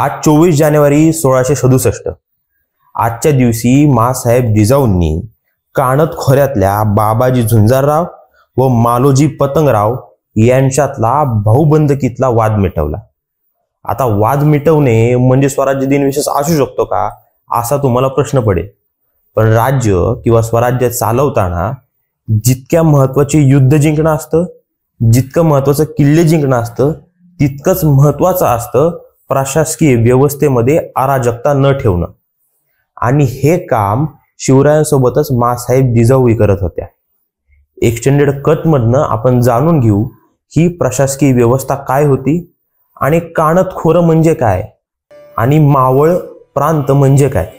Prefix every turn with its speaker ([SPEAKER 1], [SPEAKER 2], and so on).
[SPEAKER 1] आज 24 जानेवारी 1667. आजच्या दिवशी माँसाहेब जिजाऊंनी कानत खोऱ्यातल्या बाबाजी झुंजारराव व मालोजी पतंगराव यांच्यातला भाऊबंदकीतला वाद मिटवला. आता वाद मिटवणे म्हणजे स्वराज्य दिन विशेष असू शकतो का, असा तुम्हाला प्रश्न पडेल. पण राज्य किंवा स्वराज्य चालवताना जितक्या महत्वाचे युद्ध जिंकणं असतं, जितकं महत्वाचं किल्ले जिंकणं असतं, तितकंच महत्वाचं असतं प्रशासकीय व्यवस्थेमध्ये अराजकता न ठेवणं. आणि हे काम शिवरायांसोबतच माँसाहेब जिजाऊही करत होत्या. एक्सटेंडेड कट मधनं आपण जाणून घेऊ ही प्रशासकीय व्यवस्था काय होती आणि कानत खोरं म्हणजे काय आणि मावळ प्रांत म्हणजे काय.